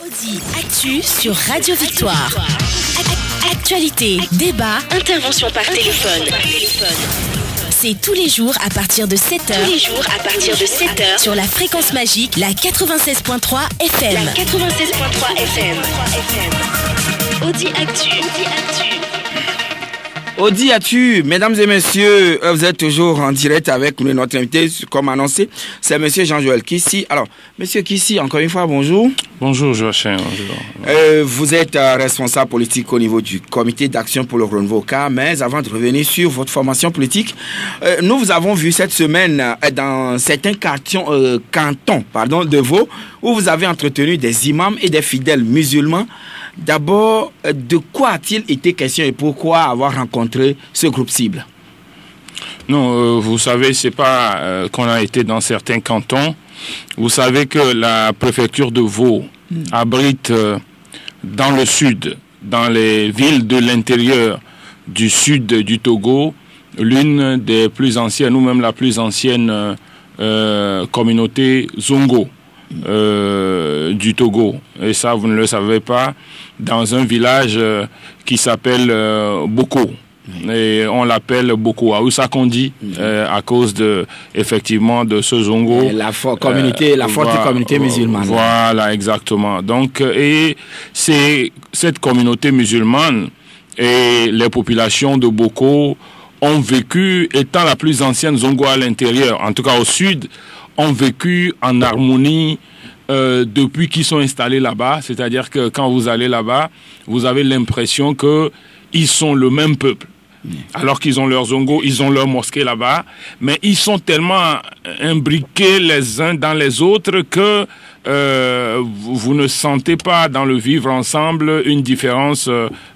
Audi Actu sur Radio Victoire. Actualité, débat, intervention par téléphone. C'est tous les jours à partir de 7h. Sur la fréquence magique, la 96.3 FM. Audi Actu. Audi Actu, mesdames et messieurs, vous êtes toujours en direct avec notre invité, comme annoncé, c'est monsieur Jean-Joël Kissi. Alors, monsieur Kissi, encore une fois, bonjour. Bonjour Joachim. Vous êtes responsable politique au niveau du comité d'action pour le renouveau CAR, mais avant de revenir sur votre formation politique, nous vous avons vu cette semaine dans certains cantons de Vaud, où vous avez entretenu des imams et des fidèles musulmans. D'abord, de quoi a-t-il été question et pourquoi avoir rencontré ce groupe cible? Non, vous savez, c'est pas qu'on a été dans certains cantons. Vous savez que la préfecture de Vaud abrite dans le sud, dans les villes de l'intérieur du sud du Togo, l'une des plus anciennes, ou même la plus ancienne communauté Zongo du Togo. Et ça, vous ne le savez pas, dans un village qui s'appelle Boko. Et on l'appelle Boko Aoussa Kondi à cause de, effectivement, de ce Zongo. La forte communauté musulmane. Voilà, exactement. Donc, et c'est cette communauté musulmane et les populations de Boko ont vécu, étant la plus ancienne Zongo à l'intérieur, en tout cas au sud, ont vécu en harmonie depuis qu'ils sont installés là-bas. C'est-à-dire que quand vous allez là-bas, vous avez l'impression qu'ils sont le même peuple. Alors qu'ils ont leur zongo, ils ont leur mosquée là-bas, mais ils sont tellement imbriqués les uns dans les autres que vous ne sentez pas dans le vivre ensemble une différence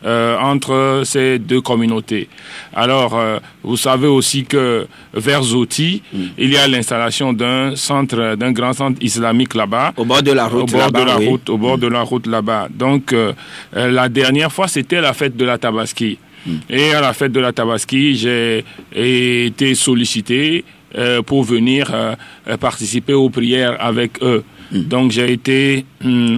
entre ces deux communautés. Alors, vous savez aussi que vers Zoti, il y a l'installation d'un grand centre islamique là-bas. Au bord de la route. Au bord de la route là-bas. Donc, la dernière fois, c'était la fête de la Tabaski. Et à la fête de la Tabaski, j'ai été sollicité pour venir participer aux prières avec eux. Donc j'ai été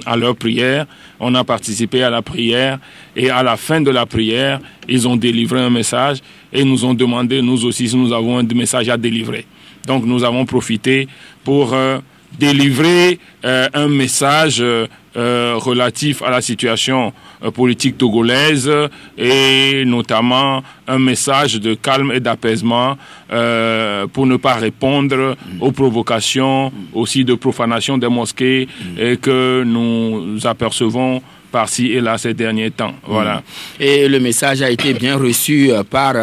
à leur prière, on a participé à la prière et à la fin de la prière, ils ont délivré un message et nous ont demandé, nous aussi, si nous avons un message à délivrer. Donc nous avons profité pour délivrer un message relatif à la situation politique togolaise et notamment un message de calme et d'apaisement pour ne pas répondre aux provocations aussi de profanation des mosquées et que nous apercevons par-ci et là ces derniers temps. Voilà. Et le message a été bien reçu par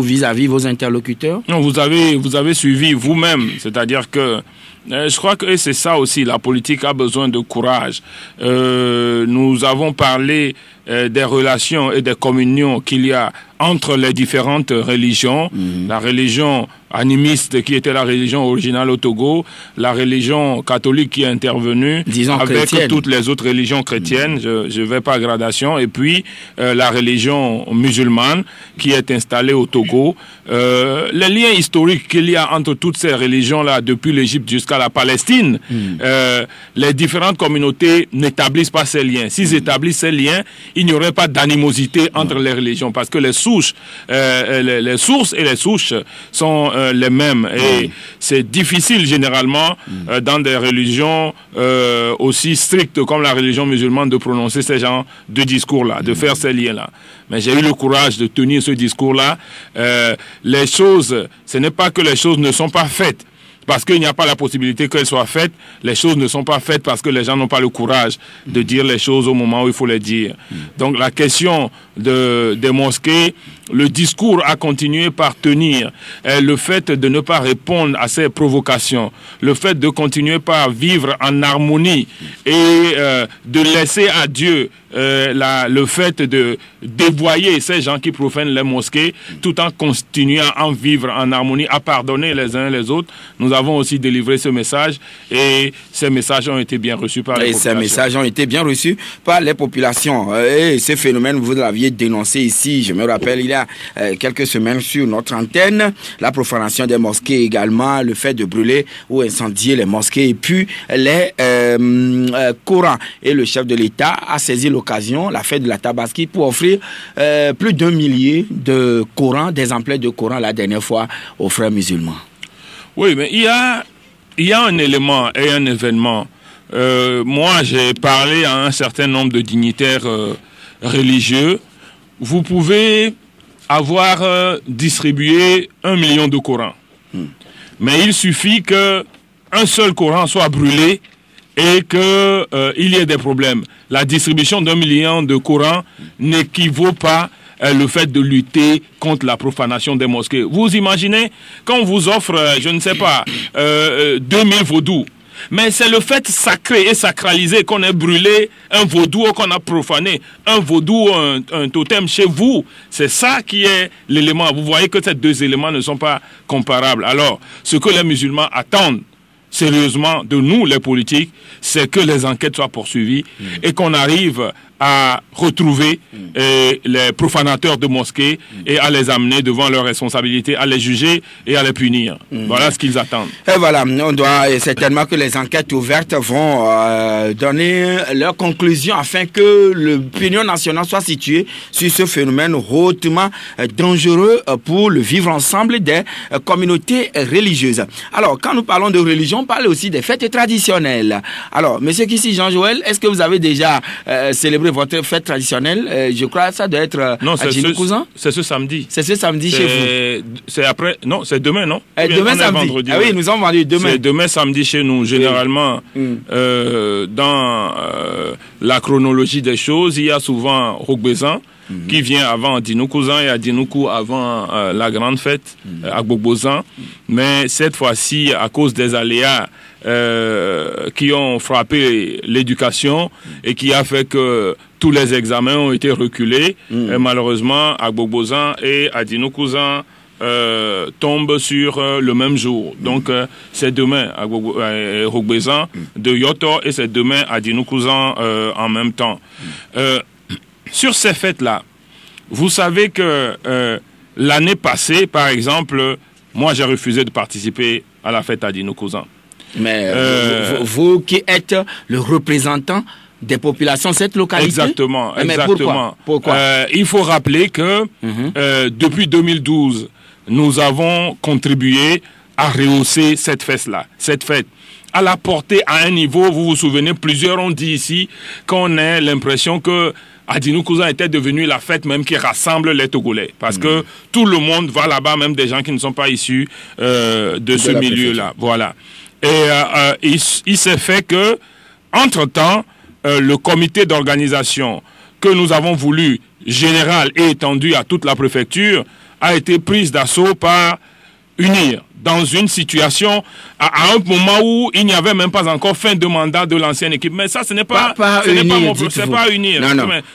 vis-à-vis vos interlocuteurs? Non, vous avez suivi vous-même, c'est-à-dire que je crois que c'est ça aussi, la politique a besoin de courage. Nous avons parlé des relations et des communions qu'il y a entre les différentes religions, la religion animiste qui était la religion originale au Togo, la religion catholique qui est intervenue, avec chrétienne. Toutes les autres religions chrétiennes, je vais par gradation, et puis la religion musulmane qui est installée au Togo. Les liens historiques qu'il y a entre toutes ces religions-là, depuis l'Égypte jusqu'à la Palestine, les différentes communautés n'établissent pas ces liens. S'ils établissent ces liens, il n'y aurait pas d'animosité entre les religions, parce que les sources et les souches sont les mêmes. Et c'est difficile généralement dans des religions aussi strictes comme la religion musulmane de prononcer ces genres de discours-là, de faire ces liens-là. Mais j'ai eu le courage de tenir ce discours-là. Les choses, ce n'est pas que les choses ne sont pas faites parce qu'il n'y a pas la possibilité qu'elles soient faites. Les choses ne sont pas faites parce que les gens n'ont pas le courage de dire les choses au moment où il faut les dire. Donc la question des mosquées, le discours a continué par tenir. Le fait de ne pas répondre à ces provocations, le fait de continuer par vivre en harmonie et de laisser à Dieu le fait de dévoyer ces gens qui profanent les mosquées tout en continuant à en vivre en harmonie, à pardonner les uns les autres. Nous avons aussi délivré ce message et ces messages ont été bien reçus par les populations. Ces messages ont été bien reçus par les populations. Et ce phénomène, vous l'aviez dénoncé ici, je me rappelle, il y a a quelques semaines sur notre antenne. La profanation des mosquées également, le fait de brûler ou incendier les mosquées et puis les Corans. Et le chef de l'État a saisi l'occasion, la fête de la Tabaski, pour offrir plus d'1 millier de Corans, d'exemplaires de Corans la dernière fois aux frères musulmans. Oui, mais il y a un élément et un événement. Moi, j'ai parlé à un certain nombre de dignitaires religieux. Vous pouvez avoir distribué 1 million de Corans. Mais il suffit qu'un seul Coran soit brûlé et qu'il y ait des problèmes. La distribution d'1 million de Corans n'équivaut pas le fait de lutter contre la profanation des mosquées. Vous imaginez, quand on vous offre, je ne sais pas, 2000 vaudous, mais c'est le fait sacré et sacralisé qu'on ait brûlé un vaudou ou qu'on a profané un vaudou ou un totem chez vous. C'est ça qui est l'élément. Vous voyez que ces deux éléments ne sont pas comparables. Alors, ce que les musulmans attendent sérieusement de nous, les politiques, c'est que les enquêtes soient poursuivies et qu'on arrive à retrouver les profanateurs de mosquées et à les amener devant leurs responsabilités, à les juger et à les punir. Voilà ce qu'ils attendent. Et voilà, on doit certainement que les enquêtes ouvertes vont donner leurs conclusions afin que l'opinion nationale soit située sur ce phénomène hautement dangereux pour le vivre ensemble des communautés religieuses. Alors, quand nous parlons de religion, on parle aussi des fêtes traditionnelles. Alors, monsieur Kissi Jean-Joël, est-ce que vous avez déjà célébré votre fête traditionnelle? Je crois que ça doit être non, à Djinoukouzan. C'est ce samedi. C'est ce samedi chez vous. C'est après. Non, c'est demain, non? Demain samedi. Vendredi, ah oui, nous sommes vendus demain. C'est demain samedi chez nous. Généralement, dans la chronologie des choses, il y a souvent Rogbezan qui vient avant Djinoukouzan et à Djinoukou avant la grande fête, à Gbogbosan. Mais cette fois-ci, à cause des aléas qui ont frappé l'éducation et qui a fait que tous les examens ont été reculés. Et malheureusement, à Gbogbosan et à Djinoukouzan tombent sur le même jour. Donc, c'est demain à Rogbezan de Yotor et c'est demain à Djinoukouzan en même temps. Sur ces fêtes-là, vous savez que l'année passée, par exemple, moi j'ai refusé de participer à la fête à Djinoukouzan. Mais vous qui êtes le représentant des populations de cette localité. Exactement. Mais pourquoi il faut rappeler que depuis 2012, nous avons contribué à rehausser cette fête-là. Cette fête, à la porter à un niveau, vous vous souvenez, plusieurs ont dit ici qu'on a l'impression que Djinoukouzan était devenu la fête même qui rassemble les Togolais. Parce que tout le monde va là-bas, même des gens qui ne sont pas issus de ce milieu-là. Voilà. Et il s'est fait que, entre-temps, le comité d'organisation que nous avons voulu général et étendu à toute la préfecture a été prise d'assaut par UNIR dans une situation à un moment où il n'y avait même pas encore fin de mandat de l'ancienne équipe. Mais ça, ce n'est pas mon problème. C'est pas UNIR.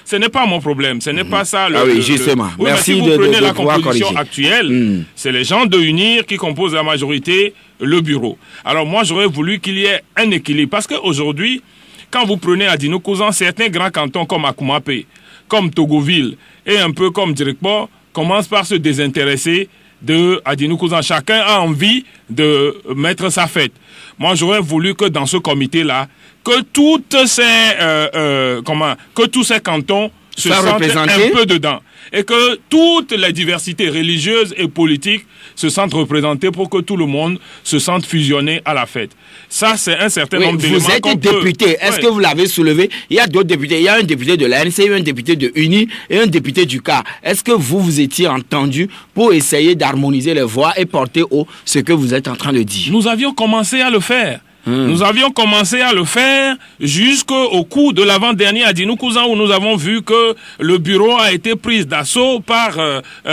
Ce n'est pas mon problème. Ce n'est pas ça. Oui, justement. Oui, merci si vous prenez la composition actuelle, c'est les gens de UNIR qui composent la majorité, le bureau. Alors moi, j'aurais voulu qu'il y ait un équilibre. Parce qu'aujourd'hui, quand vous prenez à Djinoukouzan, certains grands cantons comme Akoumapé, comme Togoville et un peu comme Djirikpo commencent par se désintéresser de Djinoukouzan. Chacun a envie de mettre sa fête. Moi, j'aurais voulu que dans ce comité-là, que tous ces cantons se sentent un peu dedans. Et que toutes les diversités religieuses et politiques se sentent représentées pour que tout le monde se sente fusionné à la fête. Ça, c'est un certain nombre d'éléments. Vous êtes député. Est-ce que vous l'avez soulevé? Il y a d'autres députés. Il y a un député de l'ANC, un député de UNI et un député du CAR. Est-ce que vous étiez entendu pour essayer d'harmoniser les voix et porter haut ce que vous êtes en train de dire? Nous avions commencé à le faire. Nous avions commencé à le faire jusqu'au coup de l'avant-dernier à Djinoukouzan où nous avons vu que le bureau a été pris d'assaut par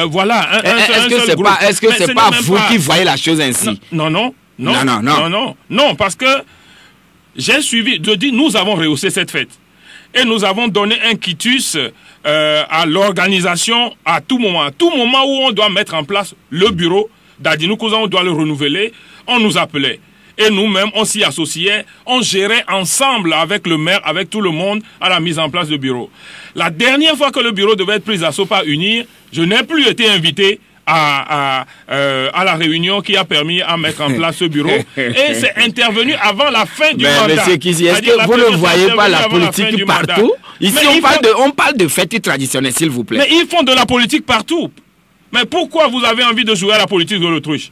voilà un seul groupe. Est-ce que c'est pas vous qui voyez la chose ainsi? Non, parce que j'ai suivi, je dis nous avons rehaussé cette fête et nous avons donné un quitus à l'organisation à tout moment où on doit mettre en place le bureau d'Djinoukouzan, on doit le renouveler, on nous appelait. et nous-mêmes, on s'y associait, on gérait ensemble avec le maire, avec tout le monde, à la mise en place du bureau. La dernière fois que le bureau devait être pris d'assaut par UNIR, je n'ai plus été invité à la réunion qui a permis à mettre en place ce bureau. Et c'est intervenu avant la fin du mandat. Monsieur Kizi, est-ce que vous ne voyez pas la politique partout? Ici, on parle de fêtes traditionnelles, s'il vous plaît. Mais ils font de la politique partout. Mais pourquoi vous avez envie de jouer à la politique de l'autruche?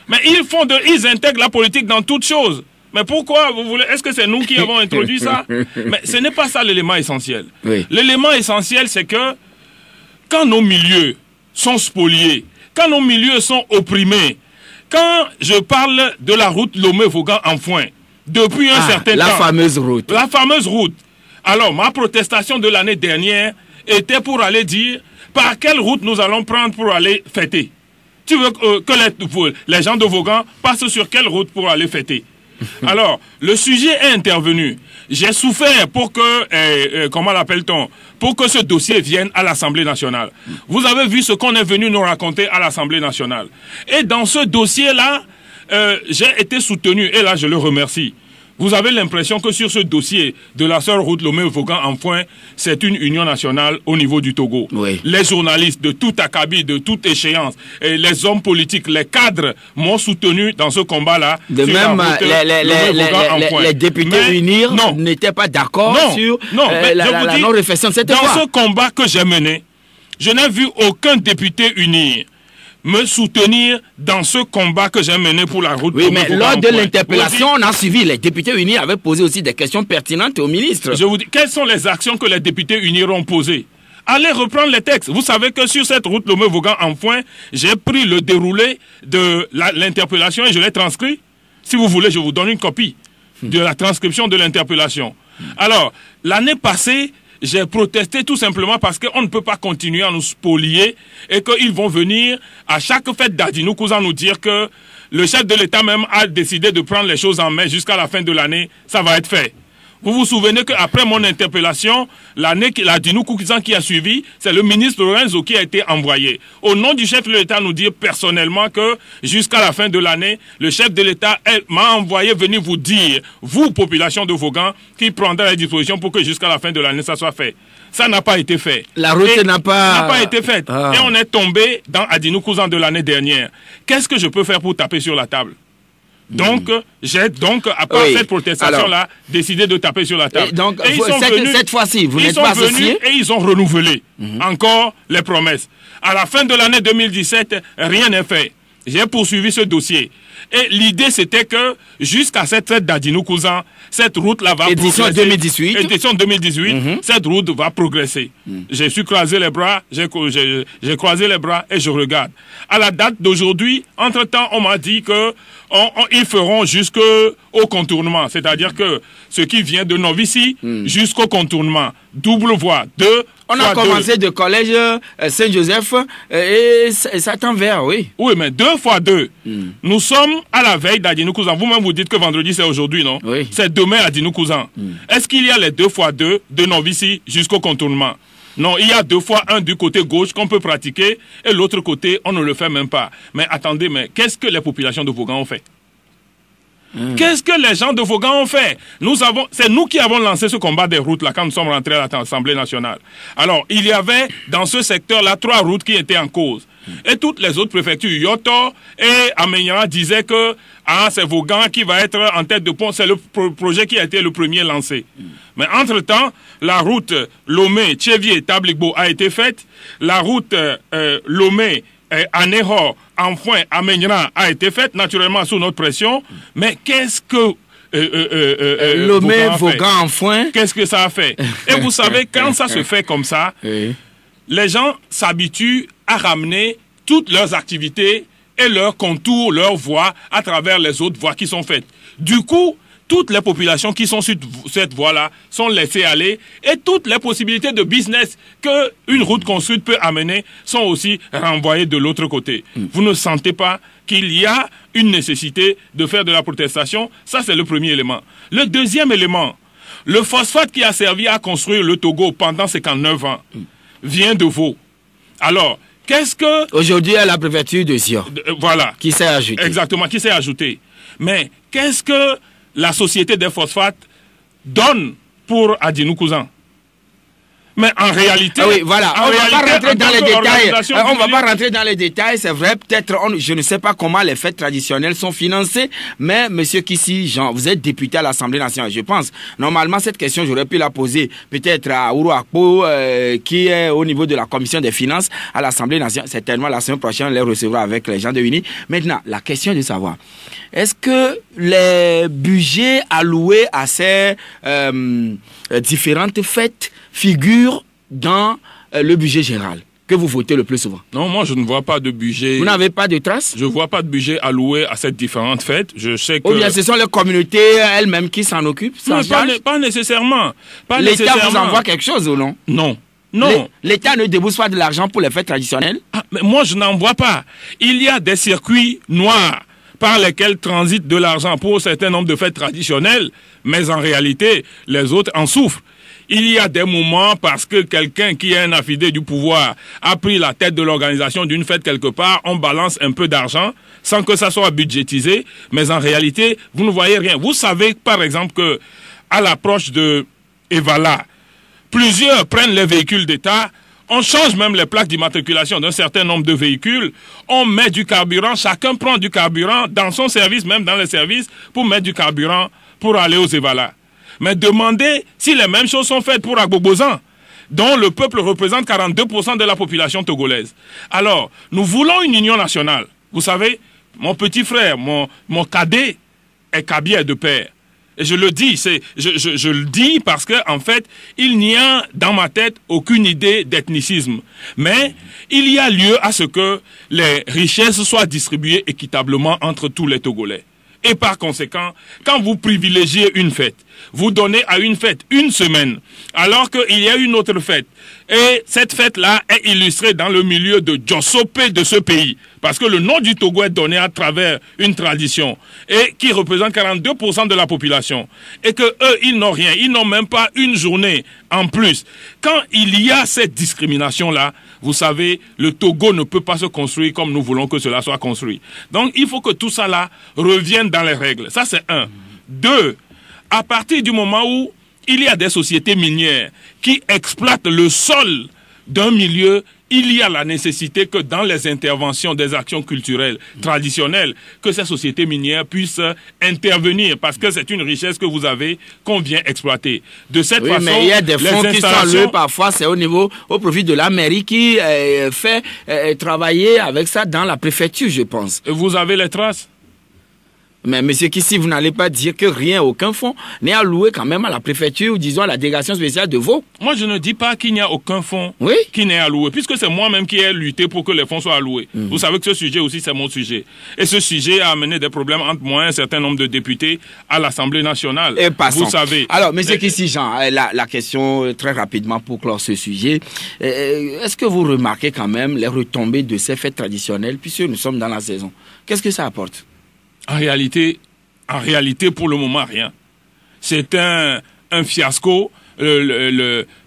Mais ils intègrent la politique dans toutes choses. Mais pourquoi vous voulez? Est-ce que c'est nous qui avons introduit ça? Mais ce n'est pas ça l'élément essentiel. Oui. L'élément essentiel, c'est que quand nos milieux sont spoliés, quand nos milieux sont opprimés, quand je parle de la route Lomé-Vaughan-Enfoin, depuis un certain temps... La fameuse route. La fameuse route. Alors, ma protestation de l'année dernière était pour aller dire par quelle route nous allons prendre pour aller fêter. Tu veux que les gens de Vaughan passent sur quelle route pour aller fêter? Alors, le sujet est intervenu. J'ai souffert pour que, comment l'appelle-t-on, pour que ce dossier vienne à l'Assemblée nationale. Vous avez vu ce qu'on est venu nous raconter à l'Assemblée nationale. Et dans ce dossier-là, j'ai été soutenu, et là je le remercie. Vous avez l'impression que sur ce dossier de la seule route Lomé-Vaughan-Enfoin, c'est une union nationale au niveau du Togo. Oui. Les journalistes de tout acabit, de toute échéance, et les hommes politiques, les cadres m'ont soutenu dans ce combat-là. De même, les députés UNIR n'étaient pas d'accord sur la non-réflexion de cette loi. Dans ce combat que j'ai mené, je n'ai vu aucun député UNIR me soutenir dans ce combat que j'ai mené pour la route. Oui, mais lors de l'interpellation, on a suivi. Les députés unis avaient posé aussi des questions pertinentes au ministre. Je vous dis, quelles sont les actions que les députés unis ont posées? Allez reprendre les textes. Vous savez que sur cette route Lomé-Vaughan-Enfoin, j'ai pris le déroulé de l'interpellation et je l'ai transcrit. Si vous voulez, je vous donne une copie de la transcription de l'interpellation. Alors, l'année passée, j'ai protesté tout simplement parce qu'on ne peut pas continuer à nous spolier et qu'ils vont venir à chaque fête d'Adinou Kouzan nous dire que le chef de l'État même a décidé de prendre les choses en main jusqu'à la fin de l'année, ça va être fait. Vous vous souvenez qu'après mon interpellation, l'année l'Adinou Kouzan qui a suivi, c'est le ministre Lorenzo qui a été envoyé. Au nom du chef de l'État, nous dire personnellement que jusqu'à la fin de l'année, le chef de l'État m'a envoyé venir vous dire, vous, population de Vaughan, qui prendra les dispositions pour que jusqu'à la fin de l'année, ça soit fait. Ça n'a pas été fait. La route n'a pas été faite. Et on est tombé dans Adinou Kouzan de l'année dernière. Qu'est-ce que je peux faire pour taper sur la table? Donc, j'ai à part cette protestation-là, décidé de taper sur la table. Et ils sont venus, cette fois-ci, vous n'êtes pas associés? Et ils ont renouvelé encore les promesses. À la fin de l'année 2017, rien n'est fait. J'ai poursuivi ce dossier. Et l'idée, c'était que jusqu'à cette fête d'Adinou Kouzan, cette route-là va Édition progresser. 2018. Édition 2018, cette route va progresser. J'ai su croiser les bras, j'ai croisé les bras et je regarde. À la date d'aujourd'hui, entre-temps, on m'a dit que ils feront jusqu'au contournement. C'est-à-dire que ce qui vient de Novici jusqu'au contournement. Double voie, on a commencé de collège Saint-Joseph et ça tend vers, oui. Oui, mais 2 fois 2. Nous sommes à la veille d'Adinou Kouzan. Vous-même, vous dites que vendredi, c'est aujourd'hui, non? Oui. C'est demain Adinou Kouzan. Est-ce qu'il y a les 2 fois 2 de Novici jusqu'au contournement? Non, il y a 2 fois 1 du côté gauche qu'on peut pratiquer et l'autre côté, on ne le fait même pas. Mais attendez, qu'est-ce que les populations de Vaughan ont fait? Qu'est-ce que les gens de Vaughan ont fait? C'est nous qui avons lancé ce combat des routes là quand nous sommes rentrés à l'Assemblée nationale. Alors, il y avait dans ce secteur-là 3 routes qui étaient en cause. Et toutes les autres préfectures, Yoto et Amenyara, disaient que c'est Vaughan qui va être en tête de pont. C'est le projet qui a été le premier lancé. Mais entre-temps, la route Lomé-Tchevier-Tabligbo a été faite. La route Lomé Anéhor, Enfoin, Amenyara a été faite, naturellement sous notre pression. Mais qu'est-ce que Lomé, Vaughan, Enfoin, qu'est-ce que ça a fait? Et vous savez, quand ça se fait comme ça, les gens s'habituent à ramener toutes leurs activités et leurs contours, leurs voies à travers les autres voies qui sont faites. Du coup, toutes les populations qui sont sur cette voie-là sont laissées aller et toutes les possibilités de business qu'une route construite peut amener sont aussi renvoyées de l'autre côté. Vous ne sentez pas qu'il y a une nécessité de faire de la protestation? Ça, c'est le premier élément. Le deuxième élément, le phosphate qui a servi à construire le Togo pendant 59 ans vient de Vaud. Alors, qu'est-ce que... Aujourd'hui, à la préfecture de Sion. Voilà. Qui s'est ajouté. Exactement, qui s'est ajouté. Mais qu'est-ce que la société des phosphates donne pour Adjinou Cousin? Mais en réalité, oui, voilà. On ne va pas rentrer dans les détails. On va pas rentrer dans les détails. C'est vrai, peut-être, je ne sais pas comment les fêtes traditionnelles sont financées, mais Monsieur Kissi Jean, vous êtes député à l'Assemblée nationale. Je pense, normalement, cette question, j'aurais pu la poser peut-être à Ouro Akpo, qui est au niveau de la Commission des finances à l'Assemblée nationale. Certainement, la semaine prochaine, on les recevra avec les gens de UNI. Maintenant, la question est de savoir, est-ce que les budgets alloués à ces différentes fêtes figurent dans le budget général que vous votez le plus souvent? Non, moi je ne vois pas de budget. Vous n'avez pas de traces? Je ne vois pas de budget alloué à ces différentes fêtes. Je sais que... Ou bien ce sont les communautés elles-mêmes qui s'en occupent? Non, pas nécessairement. L'État vous envoie quelque chose ou non? Non. Non. L'État ne débourse pas de l'argent pour les fêtes traditionnelles? Mais moi je n'en vois pas. Il y a des circuits noirs par lesquels transite de l'argent pour un certain nombre de fêtes traditionnelles, mais en réalité, les autres en souffrent. Il y a des moments parce que quelqu'un qui est un affidé du pouvoir a pris la tête de l'organisation d'une fête quelque part, on balance un peu d'argent sans que ça soit budgétisé, mais en réalité, vous ne voyez rien. Vous savez, par exemple, que à l'approche de Evala, plusieurs prennent les véhicules d'État. On change même les plaques d'immatriculation d'un certain nombre de véhicules. On met du carburant. Chacun prend du carburant dans son service, même dans les services, pour mettre du carburant pour aller aux Evala. Mais demandez si les mêmes choses sont faites pour Agbobozan, dont le peuple représente 42% de la population togolaise. Alors, nous voulons une union nationale. Vous savez, mon petit frère, mon cadet est Kabier de père. Et je le dis, je le dis parce que en fait, il n'y a dans ma tête aucune idée d'ethnicisme. Mais il y a lieu à ce que les richesses soient distribuées équitablement entre tous les Togolais. Et par conséquent, quand vous privilégiez une fête, vous donnez à une fête une semaine, alors qu'il y a une autre fête. Et cette fête-là est illustrée dans le milieu de Djossopé de ce pays. Parce que le nom du Togo est donné à travers une tradition et qui représente 42% de la population. Et que eux, ils n'ont rien. Ils n'ont même pas une journée en plus. Quand il y a cette discrimination-là, vous savez, le Togo ne peut pas se construire comme nous voulons que cela soit construit. Donc, il faut que tout ça là revienne dans les règles. Ça, c'est un. Deux, à partir du moment où il y a des sociétés minières qui exploitent le sol d'un milieu, il y a la nécessité que dans les interventions des actions culturelles traditionnelles, que ces sociétés minières puissent intervenir parce que c'est une richesse que vous avez qu'on vient exploiter. De cette façon, mais il y a des fonds qui sont alloués parfois, c'est au profit de la mairie qui fait travailler avec ça dans la préfecture, je pense. Et vous avez les traces? Mais monsieur Kissi, vous n'allez pas dire que rien, aucun fonds n'est alloué quand même à la préfecture ou disons à la délégation spéciale de Vaud? Moi, je ne dis pas qu'il n'y a aucun fonds qui n'est alloué, puisque c'est moi-même qui ai lutté pour que les fonds soient alloués. Vous savez que ce sujet aussi, c'est mon sujet. Et ce sujet a amené des problèmes entre moi et un certain nombre de députés à l'Assemblée nationale. Et passons. Vous savez. Alors, monsieur Kissi Jean, la question très rapidement pour clore ce sujet. Est-ce que vous remarquez quand même les retombées de ces fêtes traditionnelles, puisque nous sommes dans la saison? Qu'est-ce que ça apporte? En réalité, pour le moment, rien. C'est un fiasco,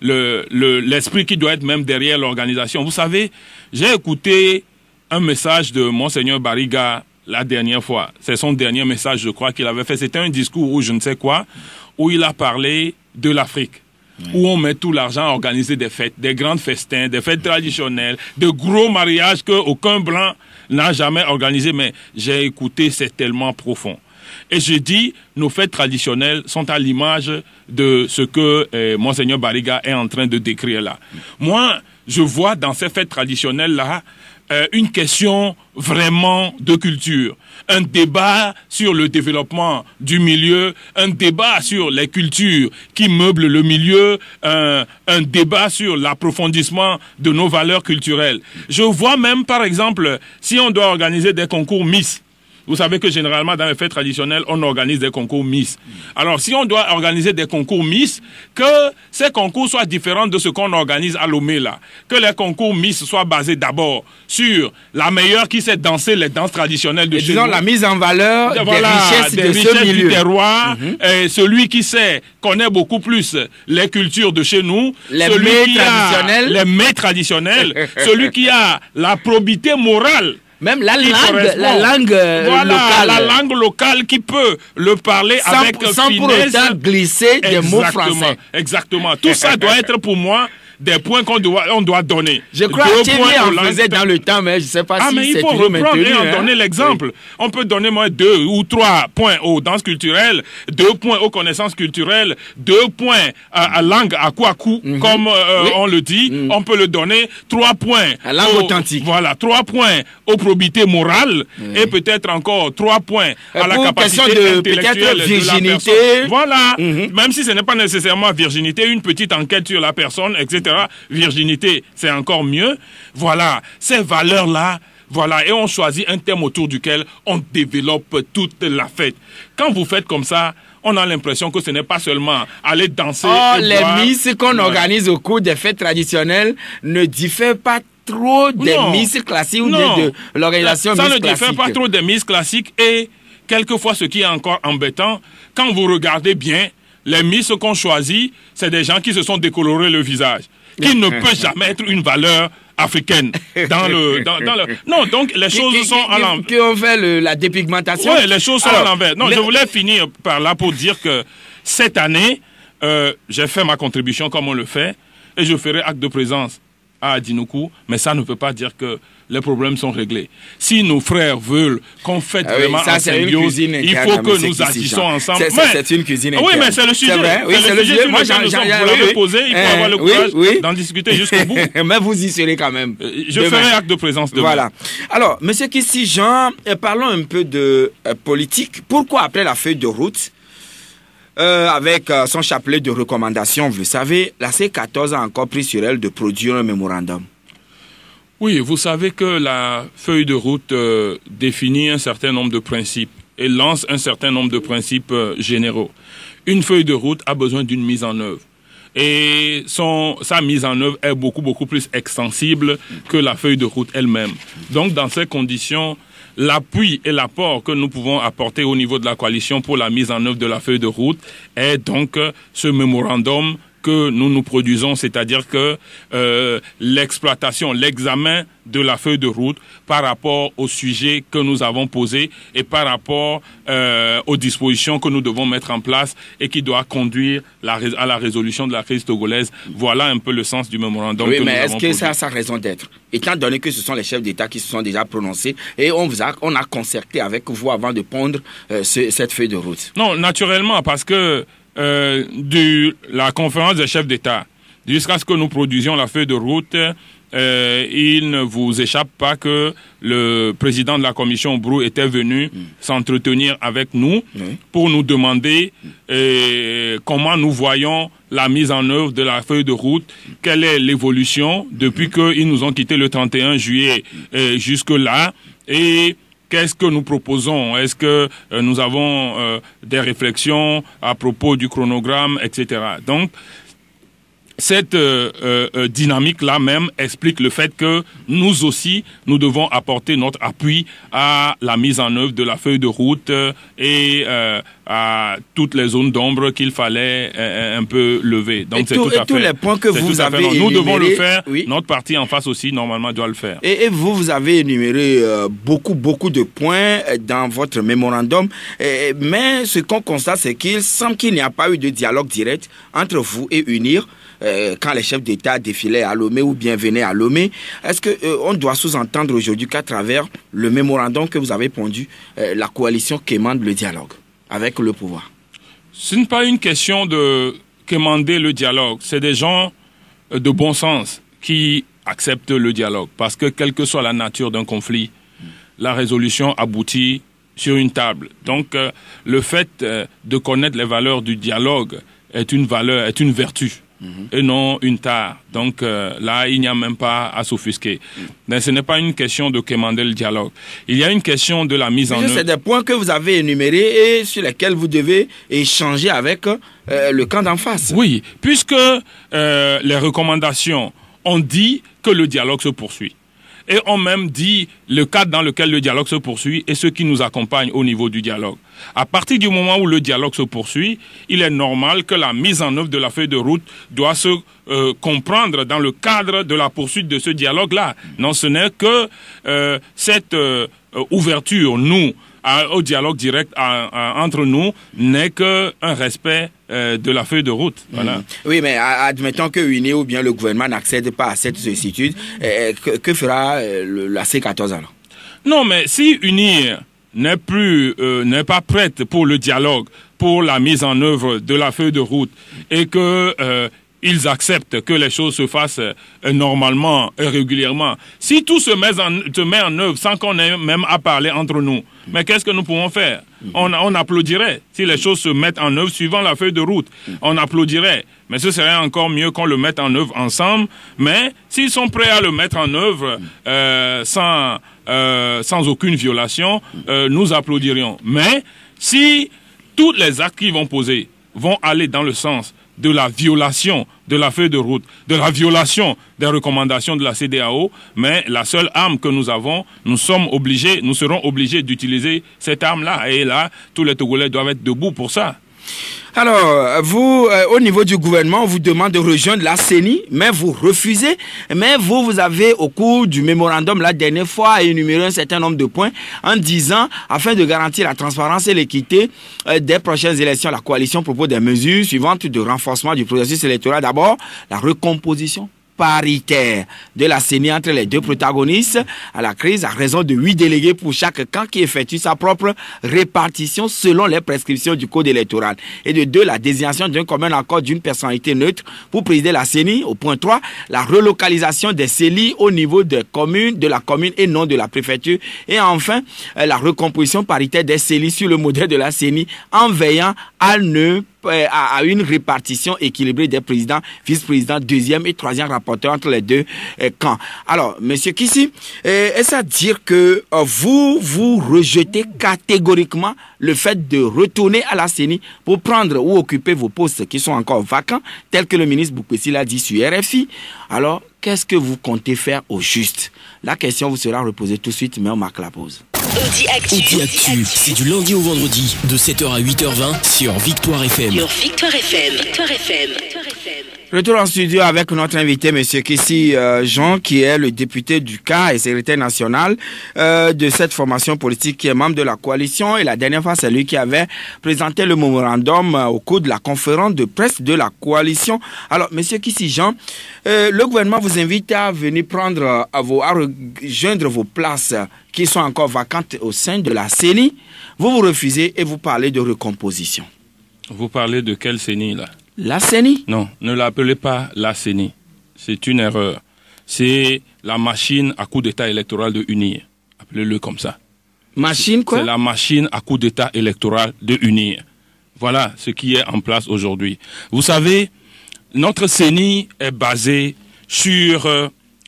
l'esprit qui doit être même derrière l'organisation. Vous savez, j'ai écouté un message de Monseigneur Bariga la dernière fois. C'est son dernier message, je crois, qu'il avait fait. C'était un discours ou je ne sais quoi, où il a parlé de l'Afrique. Où on met tout l'argent à organiser des fêtes, des grands festins, des fêtes traditionnelles, de gros mariages qu'aucun blanc n'a jamais organisé. Mais j'ai écouté, c'est tellement profond. Et je dis, nos fêtes traditionnelles sont à l'image de ce que Monseigneur Bariga est en train de décrire là. Moi, je vois dans ces fêtes traditionnelles-là une question vraiment de culture, un débat sur le développement du milieu, un débat sur les cultures qui meublent le milieu, un débat sur l'approfondissement de nos valeurs culturelles. Je vois même, par exemple, si on doit organiser des concours Miss. Vous savez que généralement, dans les fêtes traditionnelles, on organise des concours Miss. Alors, si on doit organiser des concours Miss, que ces concours soient différents de ce qu'on organise à Lomé, là. Que les concours Miss soient basés d'abord sur la meilleure qui sait danser les danses traditionnelles de chez nous. La mise en valeur des richesses de ce milieu. Du terroir, et celui qui connaît beaucoup plus les cultures de chez nous. Les mets traditionnels. Les mets traditionnels. Celui qui a la probité morale Même la langue voilà, locale. La langue locale qui peut le parler avec finesse. Sans pour autant glisser des mots français. Exactement. Tout ça doit être pour moi des points qu'on doit donner. Je crois que Thierry en faisait dans le temps, mais je ne sais pas si mais c'est il faut toujours reprendre maintenu. Et en donner l'exemple. On peut donner 2 ou 3 points aux danses culturelles, 2 points aux connaissances culturelles, 2 points à langue à Kwaku, comme on le dit. On peut le donner 3 points à langue authentique. Voilà, 3 points aux probités morales et peut-être encore 3 points à la capacité intellectuelle de la personne. Voilà, même si ce n'est pas nécessairement virginité, une petite enquête sur la personne, etc. Virginité, c'est encore mieux. Voilà, ces valeurs-là, voilà, et on choisit un thème autour duquel on développe toute la fête. Quand vous faites comme ça, on a l'impression que ce n'est pas seulement aller danser. Les misses qu'on organise au cours des fêtes traditionnelles ne diffèrent pas trop des misses classiques ou de l'organisation Miss Classique. Ça ne diffère pas trop des misses classiques et quelquefois, ce qui est encore embêtant, quand vous regardez bien, les misses qu'on choisit, c'est des gens qui se sont décolorés le visage, qui ne peut jamais être une valeur africaine dans le... Non, donc les choses sont à l'envers. Qui ont fait la dépigmentation. Oui, les choses sont à l'envers. Non, je voulais finir par là pour dire que cette année, j'ai fait ma contribution comme on le fait et je ferai acte de présence à Adinoukou, mais ça ne veut pas dire que les problèmes sont réglés. Si nos frères veulent qu'on fête vraiment en symbiose, il faut que nous agissions ensemble. C'est une cuisine interne. Oui, mais c'est le sujet. C'est le sujet. Moi, j'en ai posé. Il faut avoir le courage d'en discuter jusqu'au bout. Mais vous y serez quand même. Je ferai acte de présence demain. Voilà. Alors, monsieur Kissi Jean, parlons un peu de politique. Pourquoi après la feuille de route avec son chapelet de recommandations, vous le savez, la C14 a encore pris sur elle de produire un mémorandum. Oui, vous savez que la feuille de route définit un certain nombre de principes et lance un certain nombre de principes généraux. Une feuille de route a besoin d'une mise en œuvre. Et sa mise en œuvre est beaucoup plus extensible que la feuille de route elle-même. Donc, dans ces conditions, l'appui et l'apport que nous pouvons apporter au niveau de la coalition pour la mise en œuvre de la feuille de route est donc ce mémorandum que nous produisons, c'est-à-dire que l'exploitation, l'examen de la feuille de route par rapport au sujet que nous avons posé et par rapport aux dispositions que nous devons mettre en place et qui doit conduire à la résolution de la crise togolaise. Voilà un peu le sens du mémorandum que nous avons posé. Oui, mais est-ce que ça a sa raison d'être? Étant donné que ce sont les chefs d'État qui se sont déjà prononcés et on a concerté avec vous avant de pondre cette feuille de route. Non, naturellement, parce que de la conférence des chefs d'État jusqu'à ce que nous produisions la feuille de route, il ne vous échappe pas que le président de la commission Brou était venu s'entretenir avec nous pour nous demander comment nous voyons la mise en œuvre de la feuille de route, quelle est l'évolution depuis qu'ils nous ont quitté le 31 juillet jusque-là et qu'est-ce que nous proposons? Est-ce que nous avons des réflexions à propos du chronogramme, etc. Donc, cette dynamique-là même explique le fait que nous aussi, nous devons apporter notre appui à la mise en œuvre de la feuille de route et à toutes les zones d'ombre qu'il fallait un peu lever. Donc c'est tout à fait. Tous les points que vous avez énumérés, nous devons le faire. Oui. Notre parti en face aussi normalement doit le faire. Et vous avez énuméré beaucoup de points dans votre mémorandum. Mais ce qu'on constate, c'est qu'il semble qu'il n'y a pas eu de dialogue direct entre vous et UNIR. Quand les chefs d'État défilaient à Lomé ou bien venaient à Lomé, est-ce qu'on doit sous-entendre aujourd'hui qu'à travers le mémorandum que vous avez pondu, la coalition quémande le dialogue avec le pouvoir? Ce n'est pas une question de quémander le dialogue, c'est des gens de bon sens qui acceptent le dialogue. Parce que quelle que soit la nature d'un conflit, la résolution aboutit sur une table. Donc le fait de connaître les valeurs du dialogue est une valeur, est une vertu. Et non une tare. Donc là, il n'y a même pas à s'offusquer. Mais ce n'est pas une question de quémander le dialogue. Il y a une question de la mise en œuvre. C'est des points que vous avez énumérés et sur lesquels vous devez échanger avec le camp d'en face. Oui, puisque les recommandations ont dit que le dialogue se poursuit. et ont même dit le cadre dans lequel le dialogue se poursuit et ceux qui nous accompagnent au niveau du dialogue. À partir du moment où le dialogue se poursuit, il est normal que la mise en œuvre de la feuille de route doit se comprendre dans le cadre de la poursuite de ce dialogue-là. Non, ce n'est que cette ouverture, au dialogue direct entre nous, n'est qu'un respect de la feuille de route. Voilà. Oui, mais admettons que UNI ou bien le gouvernement n'accède pas à cette sollicitude, que fera la C14 alors? Non, mais si UNI n'est pas prête pour le dialogue, pour la mise en œuvre de la feuille de route, et que ils acceptent que les choses se fassent normalement et régulièrement. Si tout se met en œuvre sans qu'on ait même à parler entre nous, mais qu'est-ce que nous pouvons faire? On applaudirait si les choses se mettent en œuvre suivant la feuille de route. On applaudirait. Mais ce serait encore mieux qu'on le mette en œuvre ensemble. Mais s'ils sont prêts à le mettre en œuvre sans aucune violation, nous applaudirions. Mais si tous les actes qu'ils vont poser vont aller dans le sens de la violation de la feuille de route, de la violation des recommandations de la CEDEAO, mais la seule arme que nous avons, nous serons obligés d'utiliser cette arme-là. Et là, tous les Togolais doivent être debout pour ça. Alors, vous, au niveau du gouvernement, on vous demande de rejoindre la CENI, mais vous refusez. Mais vous avez, au cours du mémorandum, la dernière fois, énuméré un certain nombre de points en disant, afin de garantir la transparence et l'équité des prochaines élections, la coalition propose des mesures suivantes de renforcement du processus électoral. D'abord, la recomposition paritaire de la CENI entre les deux protagonistes à la crise à raison de 8 délégués pour chaque camp qui effectue sa propre répartition selon les prescriptions du code électoral. Et de 2, la désignation d'un commun accord d'une personnalité neutre pour présider la CENI. Au point 3, la relocalisation des CELI au niveau de la commune et non de la préfecture. Et enfin, la recomposition paritaire des CELI sur le modèle de la CENI en veillant à une répartition équilibrée des présidents, vice-présidents, deuxième et troisième rapporteurs entre les deux camps. Alors, Monsieur Kissi, est-ce à dire que vous rejetez catégoriquement le fait de retourner à la CENI pour prendre ou occuper vos postes qui sont encore vacants, tel que le ministre Boukpessi l'a dit sur RFI? Alors, qu'est-ce que vous comptez faire au juste? La question vous sera reposée tout de suite, mais on marque la pause. Audi Actu, c'est du lundi au vendredi, de 7h à 8h20 sur Victoire FM. Retour en studio avec notre invité, M. Kissi Jean, qui est le député du CA et secrétaire national de cette formation politique, qui est membre de la coalition. Et la dernière fois, c'est lui qui avait présenté le mémorandum au cours de la conférence de presse de la coalition. Alors, M. Kissi Jean, le gouvernement vous invite à venir à rejoindre vos places qui sont encore vacantes au sein de la CENI. Vous refusez et vous parlez de recomposition. Vous parlez de quelle CENI là? La CENI? Non, ne l'appelez pas la CENI. C'est une erreur. C'est la machine à coup d'État électoral de UNIR. Appelez-le comme ça. Machine quoi? C'est la machine à coup d'État électoral de UNIR. Voilà ce qui est en place aujourd'hui. Vous savez, notre CENI est basée sur